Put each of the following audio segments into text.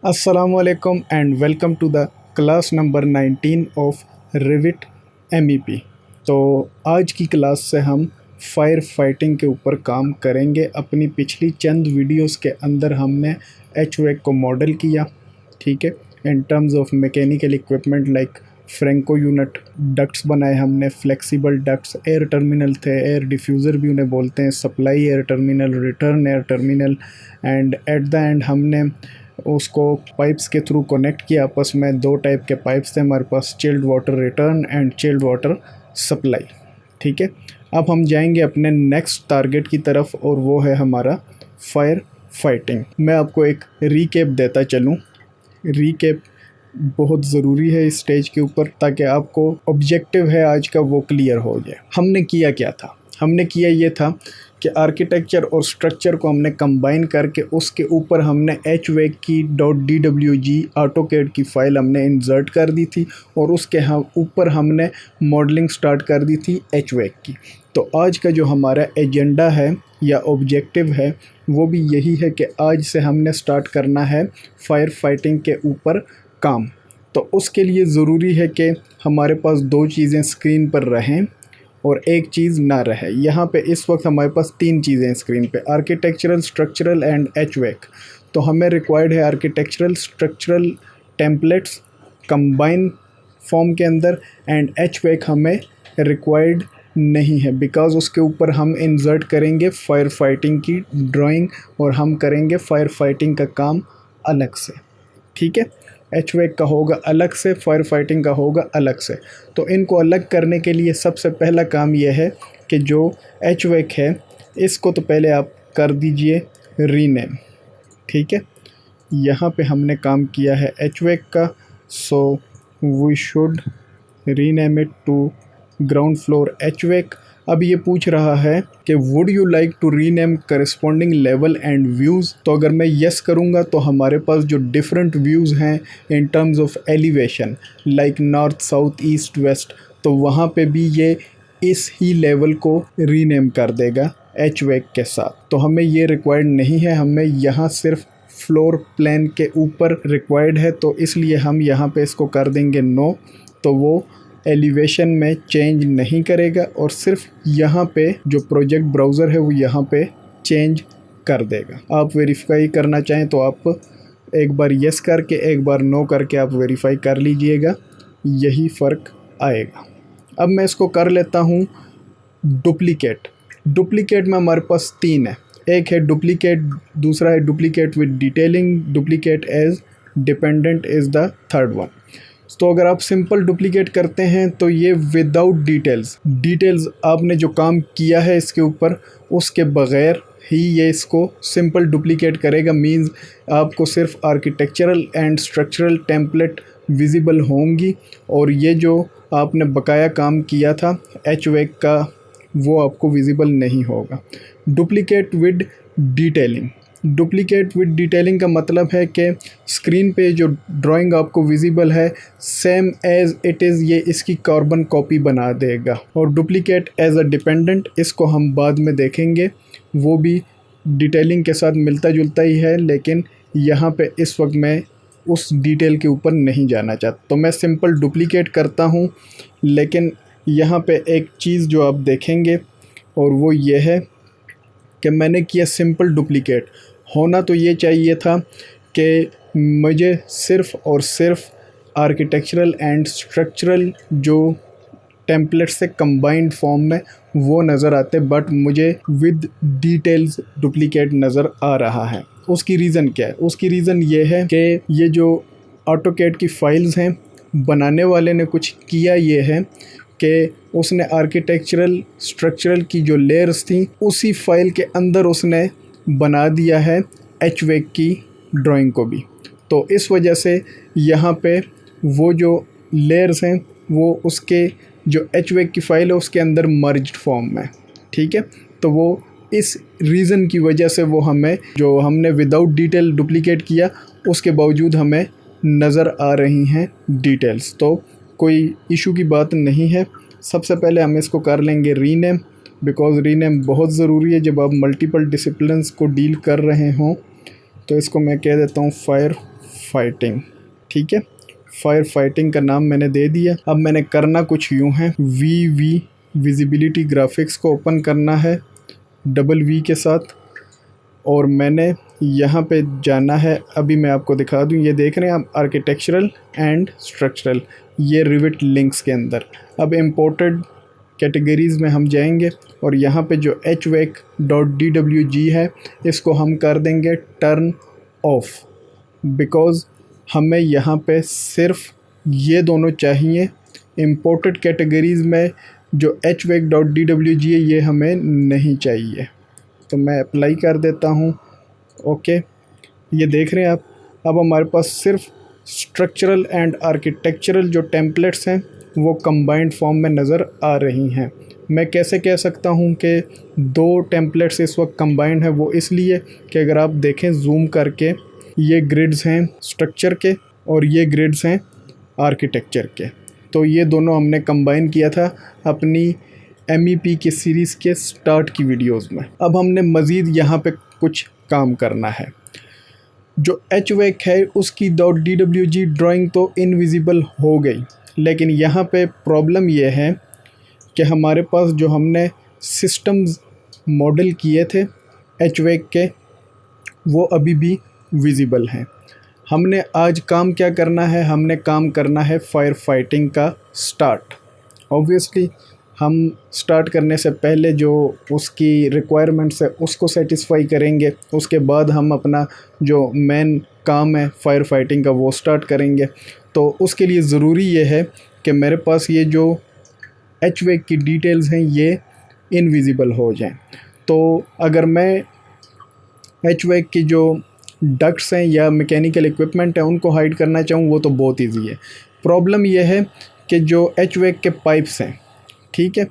Assalamualaikum and welcome to the class number 19 of Revit MEP। तो आज की class से हम फायर फाइटिंग के ऊपर काम करेंगे। अपनी पिछली चंद वीडियोस के अंदर हमने HVAC को मॉडल किया, ठीक है, इन terms of mechanical equipment like Franco unit, ducts बनाए हमने, फ्लेक्सिबल डक्ट्स, एयर टर्मिनल थे, एयर डिफ्यूज़र भी उन्हें बोलते हैं, supply air terminal, return air terminal, and at the end हमने उसको पाइप्स के थ्रू कनेक्ट किया आपस में। दो टाइप के पाइप्स थे हमारे पास, chilled water return and chilled water supply, ठीक है। अब हम जाएंगे अपने नेक्स्ट टारगेट की तरफ और वो है हमारा फायर फाइटिंग। मैं आपको एक रीकैप देता चलूँ। रीकैप बहुत ज़रूरी है इस स्टेज के ऊपर, ताकि आपको ऑब्जेक्टिव है आज का वो क्लियर हो जाए। हमने किया क्या था? हमने किया ये था कि आर्किटेक्चर और स्ट्रक्चर को हमने कंबाइन करके उसके ऊपर हमने HVAC की .dwg AutoCAD की फ़ाइल हमने इंसर्ट कर दी थी और उसके ऊपर हमने मॉडलिंग स्टार्ट कर दी थी HVAC की। तो आज का जो हमारा एजेंडा है या ऑब्जेक्टिव है वो भी यही है कि आज से हमने स्टार्ट करना है फायर फाइटिंग के ऊपर काम। तो उसके लिए ज़रूरी है कि हमारे पास दो चीज़ें स्क्रीन पर रहें और एक चीज़ ना रहे। यहाँ पे इस वक्त हमारे पास तीन चीज़ें हैं स्क्रीन पे, आर्किटेक्चरल, स्ट्रक्चरल एंड HVAC। तो हमें रिक्वायर्ड है architectural structural templates combine form के अंदर, एंड HVAC हमें रिक्वायर्ड नहीं है बिकॉज उसके ऊपर हम इंसर्ट करेंगे फायर फाइटिंग की ड्राइंग और हम करेंगे फायर फाइटिंग का काम अलग से, ठीक है। HVAC का होगा अलग से, फायर फाइटिंग का होगा अलग से। तो इनको अलग करने के लिए सबसे पहला काम यह है कि जो HVAC है इसको तो पहले आप कर दीजिए रीनेम, ठीक है। यहाँ पे हमने काम किया है HVAC का, so we should rename it to ground floor HVAC। अब ये पूछ रहा है कि would you like to rename corresponding level and views. तो अगर मैं यस करूँगा तो हमारे पास जो डिफरेंट व्यूज़ हैं in terms of elevation like north, south, east, west, तो वहाँ पे भी ये इस ही लेवल को रीनेम कर देगा HVAC के साथ। तो हमें ये रिक्वायर्ड नहीं है, हमें यहाँ सिर्फ फ्लोर प्लान के ऊपर रिक्वायर्ड है, तो इसलिए हम यहाँ पे इसको कर देंगे नो। तो वो एलिवेशन में चेंज नहीं करेगा और सिर्फ यहाँ पे जो प्रोजेक्ट ब्राउज़र है वो यहाँ पे चेंज कर देगा। आप वेरीफाई करना चाहें तो आप एक बार यस करके एक बार नो करके आप वेरीफाई कर लीजिएगा, यही फ़र्क आएगा। अब मैं इसको कर लेता हूँ डुप्लीकेट। डुप्लीकेट में हमारे पास तीन है, एक है डुप्लीकेट, दूसरा है duplicate with detailing, duplicate age dependent is the third one. तो अगर आप सिंपल डुप्लीकेट करते हैं तो ये विदाउट डिटेल्स आपने जो काम किया है इसके ऊपर उसके बग़ैर ही ये इसको सिंपल डुप्लीकेट करेगा। मींस आपको सिर्फ architectural and structural template visible होंगी और ये जो आपने बकाया काम किया था HVAC का वो आपको विजिबल नहीं होगा। Duplicate with detailing, duplicate with detailing का मतलब है कि स्क्रीन पे जो ड्राइंग आपको विजिबल है सेम एज इट इज़ ये इसकी कार्बन कॉपी बना देगा। और डुप्लीकेट एज अ डिपेंडेंट, इसको हम बाद में देखेंगे, वो भी डिटेलिंग के साथ मिलता जुलता ही है, लेकिन यहाँ पे इस वक्त मैं उस डिटेल के ऊपर नहीं जाना चाहता। तो मैं सिंपल डुप्लीकेट करता हूँ, लेकिन यहाँ पे एक चीज़ जो आप देखेंगे और वो ये है कि मैंने किया सिंपल डुप्लीकेट। होना तो ये चाहिए था कि मुझे सिर्फ़ और सिर्फ आर्किटेक्चरल एंड स्ट्रक्चरल जो टेम्पलेट से कंबाइंड फॉर्म में वो नज़र आते, बट मुझे विद डिटेल्स डुप्लीकेट नज़र आ रहा है। उसकी रीज़न क्या है? उसकी रीज़न ये है कि ये जो AutoCAD की फ़ाइल्स हैं, बनाने वाले ने कुछ किया ये है कि उसने आर्किटेक्चरल स्ट्रक्चरल की जो लेयर्स थी उसी फाइल के अंदर उसने बना दिया है HVAC की ड्राइंग को भी। तो इस वजह से यहाँ पे वो जो लेयर्स हैं वो उसके जो HVAC की फ़ाइल है उसके अंदर मर्ज्ड फॉर्म में, ठीक है। तो वो इस रीज़न की वजह से वो हमें जो हमने विदाउट डिटेल डुप्लीकेट किया उसके बावजूद हमें नज़र आ रही हैं डिटेल्स। तो कोई इशू की बात नहीं है। सबसे पहले हम इसको कर लेंगे रीनेम, बिकॉज़ रीनेम बहुत ज़रूरी है जब आप मल्टीपल डिसिप्लिन्स को डील कर रहे हों। तो इसको मैं कह देता हूँ फायर फाइटिंग। ठीक है, फायर फाइटिंग का नाम मैंने दे दिया। अब मैंने करना कुछ यूँ है, विजिबिलिटी ग्राफिक्स को ओपन करना है डबल वी के साथ, और मैंने यहाँ पे जाना है। अभी मैं आपको दिखा दूँ, ये देख रहे हैं आप आर्किटेक्चरल एंड स्ट्रक्चरल, ये रिविट लिंक्स के अंदर। अब इम्पोर्टेड कैटेगरीज़ में हम जाएंगे और यहाँ पे जो hvec.dwg है इसको हम कर देंगे टर्न ऑफ, बिकॉज़ हमें यहाँ पे सिर्फ ये दोनों चाहिए। इम्पोर्टेड कैटेगरीज़ में जो hvec.dwg है ये हमें नहीं चाहिए, तो मैं अप्लाई कर देता हूँ। ओके, ये देख रहे हैं आप, अब हमारे पास सिर्फ स्ट्रक्चरल एंड आर्किटेक्चरल जो टेम्पलेट्स हैं वो कंबाइंड फॉर्म में नज़र आ रही हैं। मैं कैसे कह सकता हूँ कि दो टेम्पलेट्स इस वक्त कंबाइंड है, वो इसलिए कि अगर आप देखें जूम करके, ये ग्रिड्स हैं स्ट्रक्चर के और ये ग्रिड्स हैं आर्किटेक्चर के, तो ये दोनों हमने कंबाइन किया था अपनी MEP की सीरीज़ के स्टार्ट की वीडियोस में। अब हमने मज़ीद यहाँ पे कुछ काम करना है। जो HVAC है उसकी .dwg ड्राइंग तो इनविजिबल हो गई, लेकिन यहाँ पे प्रॉब्लम ये है कि हमारे पास जो हमने सिस्टम्स मॉडल किए थे HVAC के वो अभी भी विजिबल हैं। हमने आज काम क्या करना है, हमने काम करना है फायर फाइटिंग का स्टार्ट। ऑब्वियसली हम स्टार्ट करने से पहले जो उसकी रिक्वायरमेंट्स है उसको सेटिस्फाई करेंगे, उसके बाद हम अपना जो मेन काम है फायर फाइटिंग का वो स्टार्ट करेंगे। तो उसके लिए ज़रूरी ये है कि मेरे पास ये जो HVAC की डिटेल्स हैं ये इनविजिबल हो जाएं। तो अगर मैं HVAC की जो डक्ट्स हैं या मैकेनिकल इक्विपमेंट है उनको हाइड करना चाहूँ वो तो बहुत ईजी है। प्रॉब्लम ये है कि जो HVAC के पाइप्स हैं, ठीक है,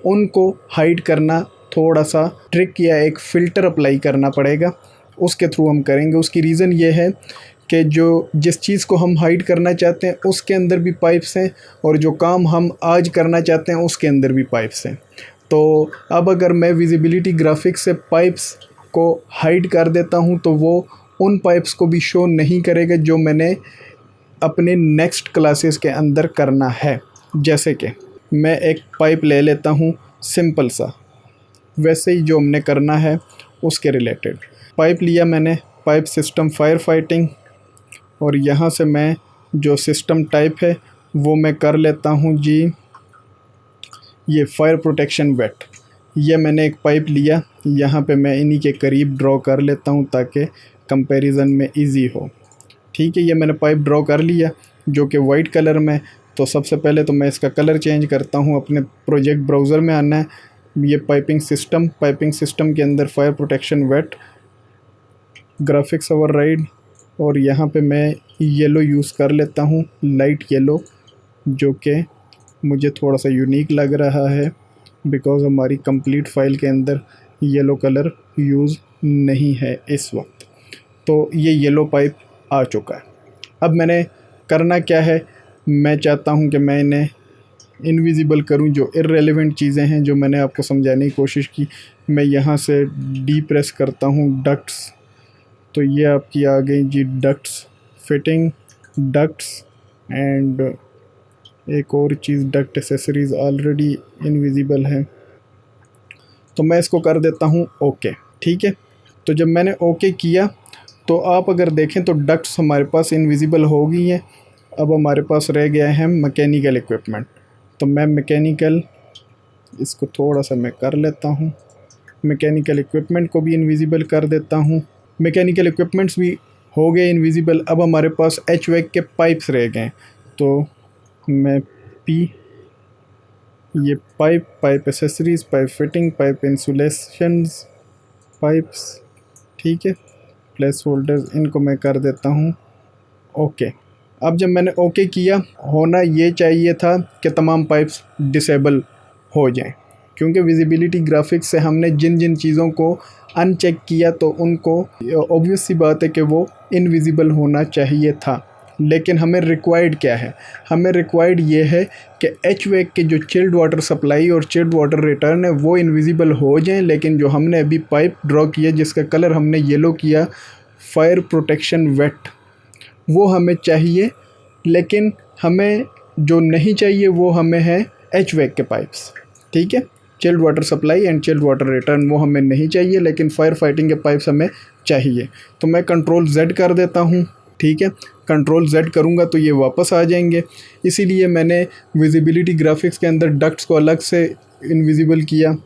उनको हाइड करना थोड़ा सा ट्रिक या एक फ़िल्टर अप्लाई करना पड़ेगा, उसके थ्रू हम करेंगे। उसकी रीज़न ये है कि जो जिस चीज़ को हम हाइड करना चाहते हैं उसके अंदर भी पाइप्स हैं और जो काम हम आज करना चाहते हैं उसके अंदर भी पाइप्स हैं। तो अब अगर मैं विजिबिलिटी ग्राफिक्स से पाइप्स को हाइड कर देता हूँ तो वो उन पाइप्स को भी शो नहीं करेगा जो मैंने अपने नेक्स्ट क्लासेस के अंदर करना है। जैसे कि मैं एक पाइप ले लेता हूँ सिंपल सा, वैसे ही जो हमने करना है उसके रिलेटेड पाइप लिया मैंने, पाइप सिस्टम फायर फाइटिंग, और यहाँ से मैं जो सिस्टम टाइप है वो मैं कर लेता हूँ जी ये फायर प्रोटेक्शन वेट। ये मैंने एक पाइप लिया, यहाँ पे मैं इन्हीं के करीब ड्रॉ कर लेता हूँ ताकि कंपैरिजन में इजी हो। ठीक है, ये मैंने पाइप ड्रॉ कर लिया जो कि वाइट कलर में। तो सबसे पहले तो मैं इसका कलर चेंज करता हूँ, अपने प्रोजेक्ट ब्राउज़र में आना है, ये पाइपिंग सिस्टम के अंदर fire protection wet graphics override, और यहाँ पे मैं येलो यूज़ कर लेता हूँ, लाइट येलो, जो कि मुझे थोड़ा सा यूनिक लग रहा है बिकॉज़ हमारी कंप्लीट फ़ाइल के अंदर येलो कलर यूज़ नहीं है इस वक्त। तो ये येलो पाइप आ चुका है। अब मैंने करना क्या है, मैं चाहता हूँ कि मैं इन्हें इनविजिबल करूँ, जो इर्रेलेवेंट चीज़ें हैं जो मैंने आपको समझाने की कोशिश की। मैं यहाँ से डी प्रेस करता हूँ डक्ट्स, तो ये आपकी आ गई जी डक्ट्स, फिटिंग डक्ट्स, एंड एक और चीज़ डक्ट एसेसरीज़ ऑलरेडी इनविजिबल है, तो मैं इसको कर देता हूँ ओके। ठीक है, तो जब मैंने ओके किया तो आप अगर देखें तो डक्ट्स हमारे पास इनविजिबल हो गई हैं। अब हमारे पास रह गया है मैकेनिकल इक्विपमेंट, तो मैं मैकेनिकल इसको थोड़ा सा मैं कर लेता हूँ, मैकेनिकल इक्विपमेंट को भी इनविजिबल कर देता हूँ। मैकेनिकल इक्विपमेंट्स भी हो गए इनविजिबल। अब हमारे पास HVAC के पाइप्स रह गए, तो मैं ये pipe accessories, pipe fitting, pipe insulations, pipes, ठीक है, प्लेस होल्डर्स, इनको मैं कर देता हूँ ओके। अब जब मैंने ओके किया, होना ये चाहिए था कि तमाम पाइप्स डिसेबल हो जाएं, क्योंकि विजिबिलिटी ग्राफिक्स से हमने जिन जिन चीज़ों को अनचेक किया तो उनको ऑब्वियस सी बात है कि वो इनविजिबल होना चाहिए था। लेकिन हमें रिक्वायर्ड क्या है, हमें रिक्वायर्ड ये है कि HVAC के जो चिल्ड वाटर सप्लाई और चिल्ड वाटर रिटर्न है वो इनविजिबल हो जाएं, लेकिन जो हमने अभी पाइप ड्रॉ किया जिसका कलर हमने येलो किया फायर प्रोटेक्शन वेट, वो हमें चाहिए, लेकिन हमें जो नहीं चाहिए वो हमें है HVAC के पाइप्स, ठीक है। Chilled water supply and chilled water return वो हमें नहीं चाहिए, लेकिन फायर फाइटिंग के पाइप्स हमें चाहिए। तो मैं कंट्रोल Z कर देता हूँ, ठीक है। कंट्रोल Z करूँगा तो ये वापस आ जाएंगे। इसीलिए मैंने विजिबिलिटी ग्राफिक्स के अंदर डक्ट्स को अलग से इनविजिबल किया,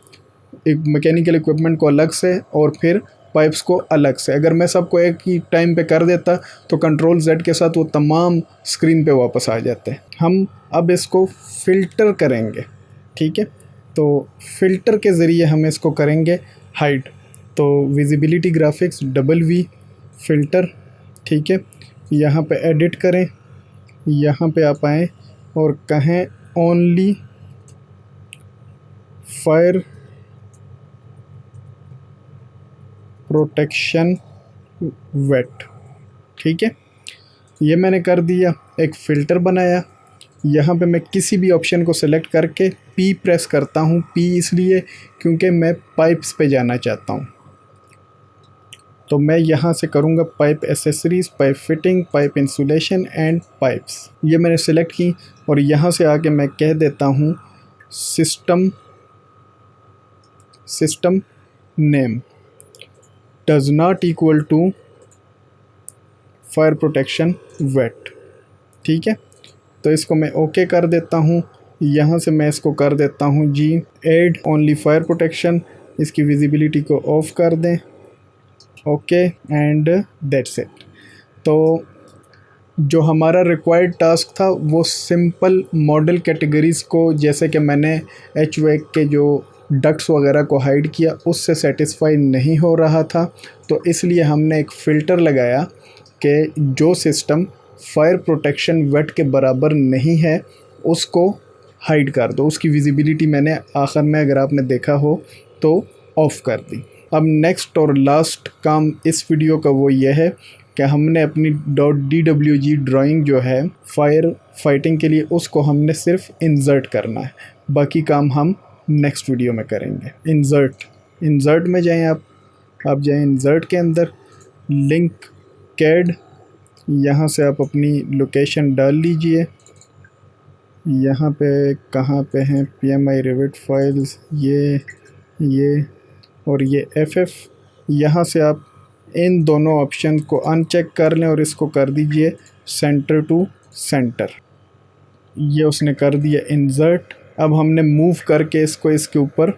एक मैकेनिकल इक्विपमेंट को अलग से और फिर पाइप्स को अलग से। अगर मैं सबको एक ही टाइम पे कर देता तो कंट्रोल Z के साथ वो तमाम स्क्रीन पे वापस आ जाते। हम अब इसको फ़िल्टर करेंगे, ठीक है। तो फ़िल्टर के ज़रिए हम इसको करेंगे हाइड। तो विजिबिलिटी ग्राफिक्स WV फ़िल्टर, ठीक है। यहाँ पे एडिट करें, यहाँ पे आप आएँ और कहें ओनली फायर प्रोटेक्शन वेट, ठीक है। ये मैंने कर दिया, एक फ़िल्टर बनाया। यहाँ पे मैं किसी भी ऑप्शन को सेलेक्ट करके P प्रेस करता हूँ। P इसलिए क्योंकि मैं पाइप्स पे जाना चाहता हूँ। तो मैं यहाँ से करूँगा pipe accessories, pipe fitting, pipe insulation and pipes. ये मैंने सेलेक्ट की और यहाँ से आके मैं कह देता हूँ system name does not equal to fire protection wet, ठीक है। तो इसको मैं ओके कर देता हूँ। यहाँ से मैं इसको कर देता हूँ जी ऐड ओनली फायर प्रोटेक्शन, इसकी विजिबिलिटी को ऑफ कर दें, ओके एंड दैट्स इट। तो जो हमारा रिक्वायर्ड टास्क था वो सिंपल मॉडल कैटेगरीज़ को, जैसे कि मैंने HVAC के जो डक्ट्स वगैरह को हाइड किया, उससे सेटिस्फाई नहीं हो रहा था। तो इसलिए हमने एक फ़िल्टर लगाया कि जो सिस्टम फायर प्रोटेक्शन वेट के बराबर नहीं है उसको हाइड कर दो। उसकी विजिबिलिटी मैंने आखिर में, अगर आपने देखा हो तो, ऑफ़ कर दी। अब नेक्स्ट और लास्ट काम इस वीडियो का वो ये है कि हमने अपनी .dwg ड्राइंग जो है फायर फाइटिंग के लिए, उसको हमने सिर्फ इंसर्ट करना है। बाकी काम हम नेक्स्ट वीडियो में करेंगे। इंसर्ट में जाएं आप जाएं इंसर्ट के अंदर, लिंक कैड, यहाँ से आप अपनी लोकेशन डाल लीजिए। यहाँ पे कहाँ पे हैं PMI रिविट फाइल्स, ये और ये FF। यहाँ से आप इन दोनों ऑप्शन को अनचेक कर लें और इसको कर दीजिए सेंटर टू सेंटर। ये उसने कर दिया इंसर्ट। अब हमने मूव करके इसको इसके ऊपर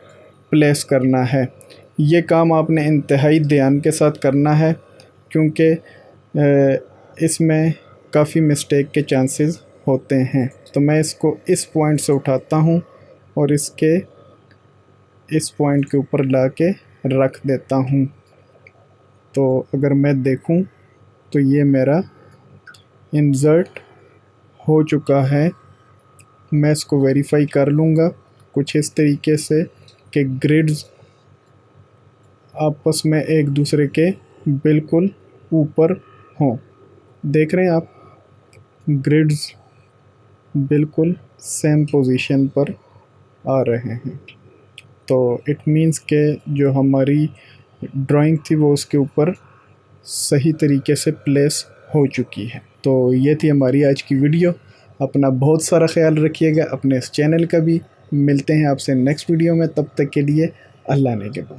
प्लेस करना है। ये काम आपने इंतहाई ध्यान के साथ करना है, क्योंकि इसमें काफ़ी मिस्टेक के चांसेस होते हैं। तो मैं इसको इस पॉइंट से उठाता हूँ और इसके इस पॉइंट के ऊपर लाके रख देता हूँ। तो अगर मैं देखूँ तो ये मेरा इंसर्ट हो चुका है। मैं इसको वेरीफाई कर लूँगा कुछ इस तरीके से कि ग्रिड्स आपस में एक दूसरे के बिल्कुल ऊपर हों। देख रहे हैं आप, ग्रिड्स बिल्कुल सेम पोजीशन पर आ रहे हैं। तो इट मीन्स के जो हमारी ड्राइंग थी वो उसके ऊपर सही तरीके से प्लेस हो चुकी है। तो ये थी हमारी आज की वीडियो। अपना बहुत सारा ख्याल रखिएगा, अपने इस चैनल का भी। मिलते हैं आपसे नेक्स्ट वीडियो में, तब तक के लिए अल्लाह ने के बाद।